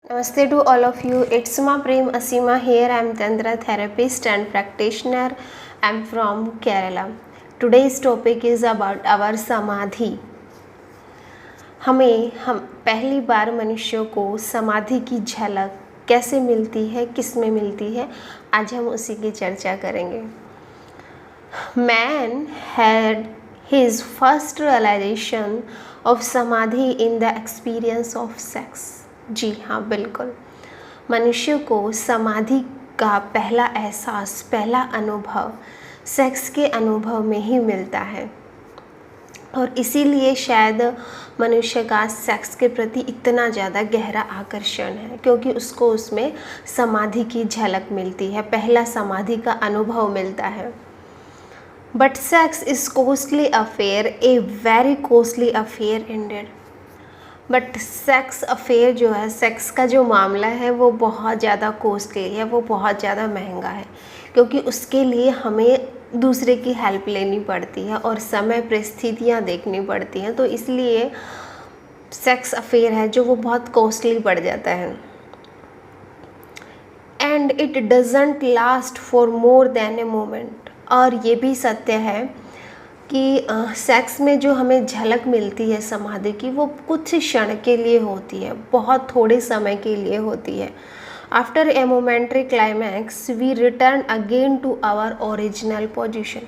Namaste to all of you. It's Ma Prem Asima here. I'm Tantra therapist and practitioner. I'm from Kerala. Today's topic is about our samadhi. हम पहली बार मनुष्यों को समाधि की झलक कैसे मिलती है, किस में मिलती है, आज हम उसी की चर्चा करेंगे. Man had his first realization of samadhi in the experience of sex. जी हाँ, बिल्कुल. मनुष्य को समाधि का पहला एहसास, पहला अनुभव सेक्स के अनुभव में ही मिलता है. और इसीलिए शायद मनुष्य का सेक्स के प्रति इतना ज़्यादा गहरा आकर्षण है, क्योंकि उसको उसमें समाधि की झलक मिलती है, पहला समाधि का अनुभव मिलता है. But sex is costly affair, a very costly affair ended. But sex affair जो है, सेक्स का जो मामला है वो बहुत ज़्यादा कॉस्टली है, वो बहुत ज़्यादा महंगा है, क्योंकि उसके लिए हमें दूसरे की हेल्प लेनी पड़ती है और समय परिस्थितियाँ देखनी पड़ती हैं. तो इसलिए सेक्स अफेयर है जो वो बहुत कॉस्टली पड़ जाता है. And it doesn't last for more than a moment. और ये भी सत्य है कि सेक्स में जो हमें झलक मिलती है समाधि की, वो कुछ क्षण के लिए होती है, बहुत थोड़े समय के लिए होती है. After a momentary climax we return again to our original position.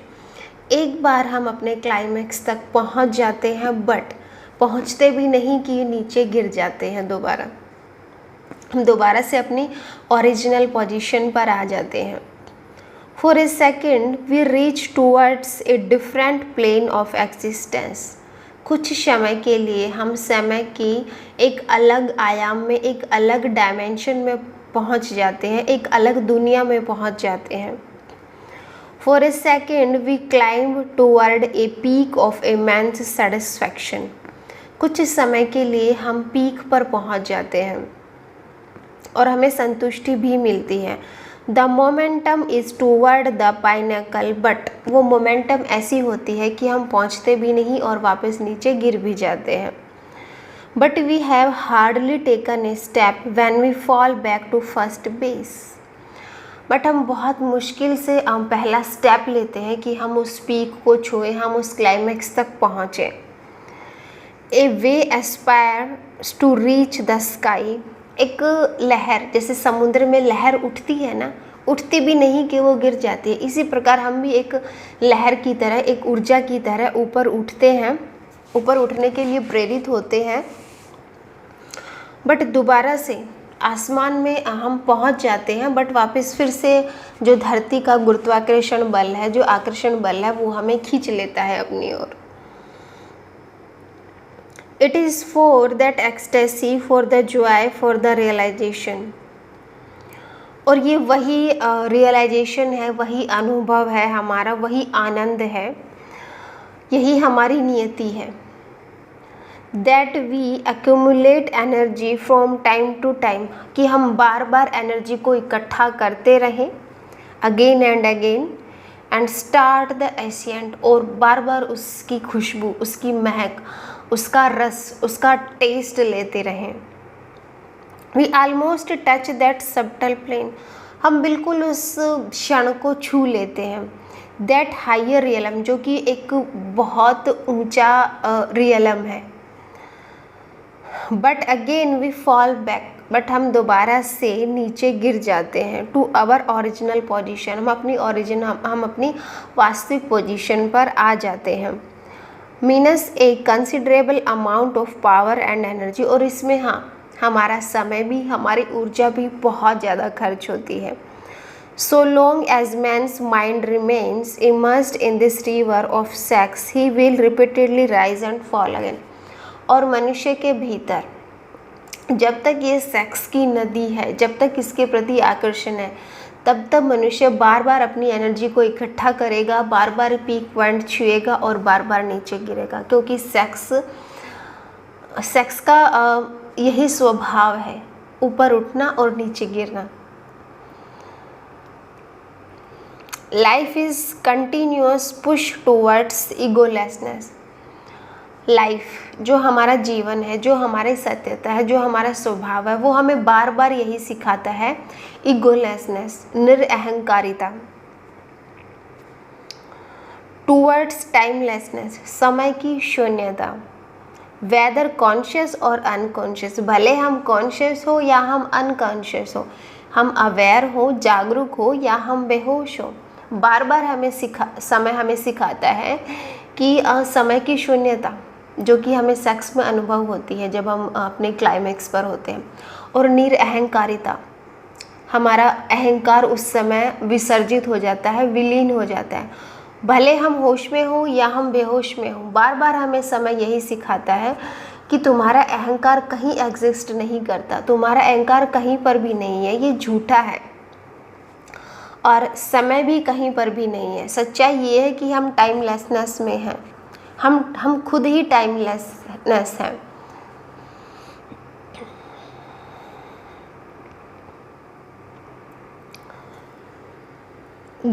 एक बार हम अपने क्लाइमैक्स तक पहुंच जाते हैं, बट पहुंचते भी नहीं कि नीचे गिर जाते हैं. हम दोबारा से अपनी ओरिजिनल पोजीशन पर आ जाते हैं. For a second, we reach towards a different plane of existence. कुछ समय के लिए हम समय की एक अलग आयाम में, एक अलग डायमेंशन में पहुंच जाते हैं, एक अलग दुनिया में पहुंच जाते हैं. For a second, we climb toward a peak of immense satisfaction. कुछ समय के लिए हम पीक पर पहुंच जाते हैं और हमें संतुष्टि भी मिलती है. The momentum is toward the pinnacle. But वो मोमेंटम ऐसी होती है कि हम पहुंचते भी नहीं और वापस नीचे गिर भी जाते हैं. But we have hardly taken a step when we fall back to first base. बट हम बहुत मुश्किल से पहला स्टेप लेते हैं कि हम उस पीक को छुएं, हम उस क्लाइमैक्स तक पहुँचें. A wave aspires to reach the sky. एक लहर, जैसे समुद्र में लहर उठती है ना, उठती भी नहीं कि वो गिर जाती है, इसी प्रकार हम भी एक लहर की तरह, एक ऊर्जा की तरह ऊपर उठते हैं, ऊपर उठने के लिए प्रेरित होते हैं. बट दोबारा से आसमान में हम पहुंच जाते हैं, बट वापस फिर से जो धरती का गुरुत्वाकर्षण बल है, जो आकर्षण बल है, वो हमें खींच लेता है अपनी ओर. It is for that ecstasy, for the joy, for the realization. और ये वही रियलाइजेशन है, वही अनुभव है हमारा, वही आनंद है, यही हमारी नियति है. That we accumulate energy from time to time. कि हम बार बार एनर्जी को इकट्ठा करते रहें, again and again, and start the ascent. और बार बार उसकी खुशबू, उसकी महक, उसका रस, उसका टेस्ट लेते रहें. We almost touch that subtle plane. हम बिल्कुल उस क्षण को छू लेते हैं. दैट हायर रियलम, जो कि एक बहुत ऊंचा रियलम है. But again we fall back. बट हम दोबारा से नीचे गिर जाते हैं. To our original position. हम अपनी वास्तविक पोजीशन पर आ जाते हैं. Means a considerable amount of power and energy. और इसमें हमारा समय भी, हमारी ऊर्जा भी बहुत ज़्यादा खर्च होती है. So long as man's mind remains immersed in this river of sex he will repeatedly rise and fall again. और मनुष्य के भीतर जब तक ये सेक्स की नदी है, जब तक इसके प्रति आकर्षण है, तब तक मनुष्य बार बार अपनी एनर्जी को इकट्ठा करेगा, बार बार पीक पॉइंट छुएगा और बार बार नीचे गिरेगा, क्योंकि सेक्स का यही स्वभाव है, ऊपर उठना और नीचे गिरना. Life is continuous push towards egolessness. Life, जो हमारा जीवन है, जो हमारी सत्यता है, जो हमारा स्वभाव है, वो हमें बार बार यही सिखाता है, ईगोलेसनेस, निरअहंकारिता, टूवर्ड्स टाइमलेसनेस, समय की शून्यता, वेदर कॉन्शियस और अनकॉन्शियस, भले हम कॉन्शियस हो या हम अनकॉन्शियस हो, हम अवेयर हो, जागरूक हो या हम बेहोश हो, बार बार समय हमें सिखाता है कि समय की शून्यता, जो कि हमें सेक्स में अनुभव होती है जब हम अपने क्लाइमेक्स पर होते हैं, और निरअहंकारिता, हमारा अहंकार उस समय विसर्जित हो जाता है, विलीन हो जाता है, भले हम होश में हो या हम बेहोश में हो। बार बार हमें समय यही सिखाता है कि तुम्हारा अहंकार कहीं एग्जिस्ट नहीं करता, तुम्हारा अहंकार कहीं पर भी नहीं है, ये झूठा है, और समय भी कहीं पर भी नहीं है। सच्चाई ये है कि हम टाइमलेसनेस में हैं, हम खुद ही टाइमलेसनेस हैं।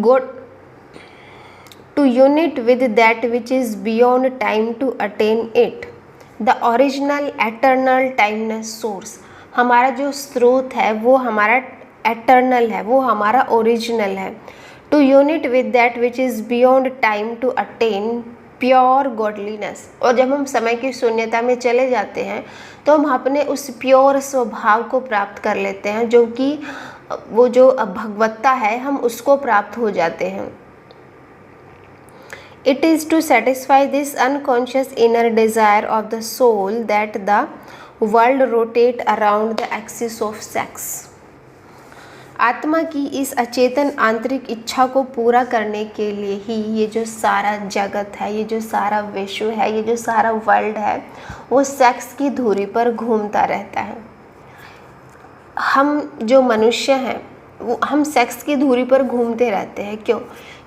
Go to unit with that which is beyond time to attain it, the original eternal timeless source, हमारा जो स्रोत है वो हमारा एटर्नल है, वो हमारा ओरिजिनल है। To unite with that which is beyond time to attain pure godliness, और जब हम समय की शून्यता में चले जाते हैं तो हम अपने उस प्योर स्वभाव को प्राप्त कर लेते हैं, जो कि वो जो भगवत्ता है, हम उसको प्राप्त हो जाते हैं। It is to satisfy this unconscious inner desire of the soul that the world rotate around the axis of sex. आत्मा की इस अचेतन आंतरिक इच्छा को पूरा करने के लिए ही ये जो सारा जगत है, ये जो सारा विश्व है, ये जो सारा वर्ल्ड है, वो सेक्स की धुरी पर घूमता रहता है। हम जो मनुष्य हैं वो हम सेक्स की धुरी पर घूमते रहते हैं। क्यों?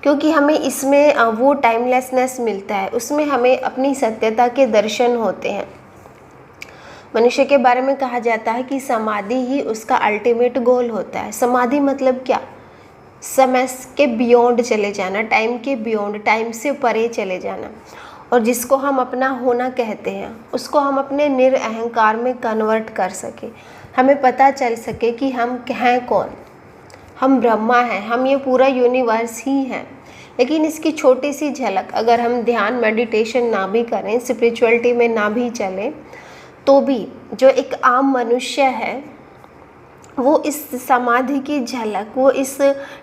क्योंकि हमें इसमें वो टाइमलेसनेस मिलता है, उसमें हमें अपनी सत्यता के दर्शन होते हैं। मनुष्य के बारे में कहा जाता है कि समाधि ही उसका अल्टीमेट गोल होता है। समाधि मतलब क्या? समय के बियॉन्ड चले जाना, टाइम के बियॉन्ड, टाइम से परे चले जाना, और जिसको हम अपना होना कहते हैं उसको हम अपने निरअहंकार में कन्वर्ट कर सके। हमें पता चल सके कि हम हैं कौन, हम ब्रह्मा हैं, हम ये पूरा यूनिवर्स ही हैं। लेकिन इसकी छोटी सी झलक अगर हम ध्यान मेडिटेशन ना भी करें, स्पिरिचुअलिटी में ना भी चलें, तो भी जो एक आम मनुष्य है वो इस समाधि की झलक, वो इस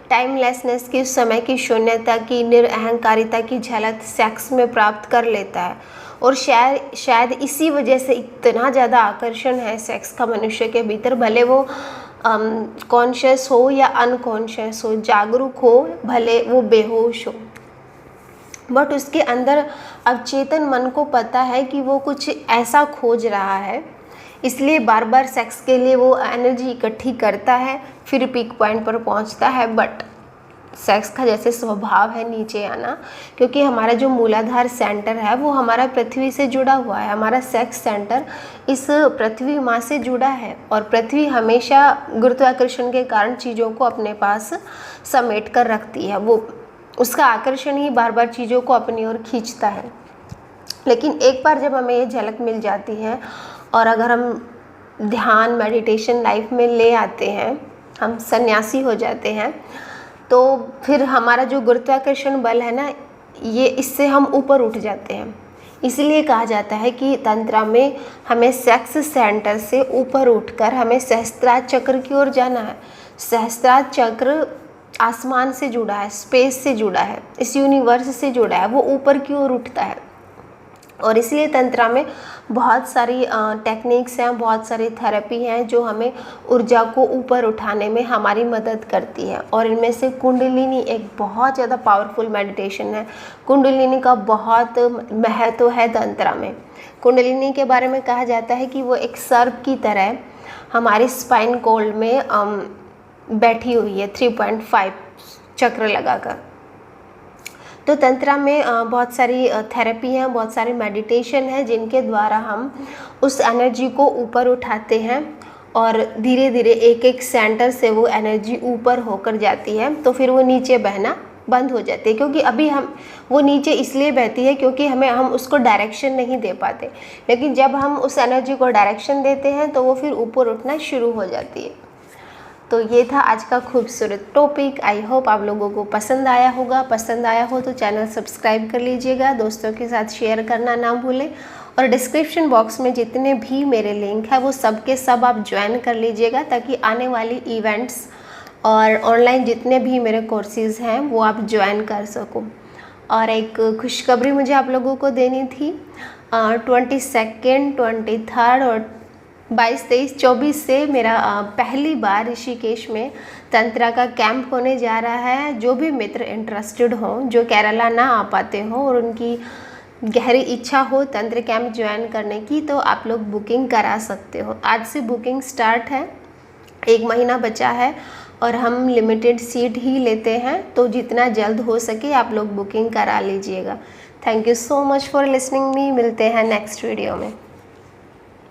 टाइमलेसनेस की, समय की शून्यता की, निरअहंकारिता की झलक सेक्स में प्राप्त कर लेता है। और शायद इसी वजह से इतना ज़्यादा आकर्षण है सेक्स का मनुष्य के भीतर, भले वो कॉन्शियस हो या अनकॉन्शियस हो, जागरूक हो भले वो बेहोश हो, बट उसके अंदर अवचेतन मन को पता है कि वो कुछ ऐसा खोज रहा है, इसलिए बार बार सेक्स के लिए वो एनर्जी इकट्ठी करता है, फिर पीक पॉइंट पर पहुंचता है। बट सेक्स का जैसे स्वभाव है नीचे आना, क्योंकि हमारा जो मूलाधार सेंटर है वो हमारा पृथ्वी से जुड़ा हुआ है, हमारा सेक्स सेंटर इस पृथ्वी माँ से जुड़ा है, और पृथ्वी हमेशा गुरुत्वाकर्षण के कारण चीज़ों को अपने पास समेट कर रखती है। वो उसका आकर्षण ही बार बार चीज़ों को अपनी ओर खींचता है। लेकिन एक बार जब हमें ये झलक मिल जाती है और अगर हम ध्यान मेडिटेशन लाइफ में ले आते हैं, हम सन्यासी हो जाते हैं, तो फिर हमारा जो गुरुत्वाकर्षण बल है ना, ये इससे हम ऊपर उठ जाते हैं। इसलिए कहा जाता है कि तंत्र में हमें सेक्स सेंटर से ऊपर उठकर हमें सहस्त्रार चक्र की ओर जाना है। सहस्त्रार चक्र आसमान से जुड़ा है, स्पेस से जुड़ा है, इस यूनिवर्स से जुड़ा है, वो ऊपर की ओर उठता है। और इसलिए तंत्रा में बहुत सारी टेक्निक्स हैं, बहुत सारी थेरेपी हैं जो हमें ऊर्जा को ऊपर उठाने में हमारी मदद करती है। और इनमें से कुंडलिनी एक बहुत ज़्यादा पावरफुल मेडिटेशन है। कुंडलिनी का बहुत महत्व है तंत्रा में। कुंडलिनी के बारे में कहा जाता है कि वो एक सर्प की तरह हमारे स्पाइन कोल्ड में बैठी हुई है 3.5 चक्र लगाकर। तो तंत्रा में बहुत सारी थेरेपी हैं, बहुत सारी मेडिटेशन है जिनके द्वारा हम उस एनर्जी को ऊपर उठाते हैं और धीरे धीरे एक एक सेंटर से वो एनर्जी ऊपर होकर जाती है, तो फिर वो नीचे बहना बंद हो जाती है, क्योंकि अभी हम वो नीचे इसलिए बहती है क्योंकि हम उसको डायरेक्शन नहीं दे पाते, लेकिन जब हम उस एनर्जी को डायरेक्शन देते हैं तो वो फिर ऊपर उठना शुरू हो जाती है। तो ये था आज का खूबसूरत टॉपिक। आई होप आप लोगों को पसंद आया होगा। पसंद आया हो तो चैनल सब्सक्राइब कर लीजिएगा, दोस्तों के साथ शेयर करना ना भूलें, और डिस्क्रिप्शन बॉक्स में जितने भी मेरे लिंक है वो सब के सब आप ज्वाइन कर लीजिएगा, ताकि आने वाली इवेंट्स और ऑनलाइन जितने भी मेरे कोर्सेज़ हैं वो आप ज्वाइन कर सको। और एक खुशखबरी मुझे आप लोगों को देनी थी, 22, 23 और 22, 23, 24 से मेरा पहली बार ऋषिकेश में तंत्रा का कैंप होने जा रहा है। जो भी मित्र इंटरेस्टेड हों, जो केरला ना आ पाते हों और उनकी गहरी इच्छा हो तंत्र कैंप ज्वाइन करने की, तो आप लोग बुकिंग करा सकते हो। आज से बुकिंग स्टार्ट है, 1 महीना बचा है और हम लिमिटेड सीट ही लेते हैं, तो जितना जल्द हो सके आप लोग बुकिंग करा लीजिएगा। Thank you so much for listening me. मिलते हैं नेक्स्ट वीडियो में।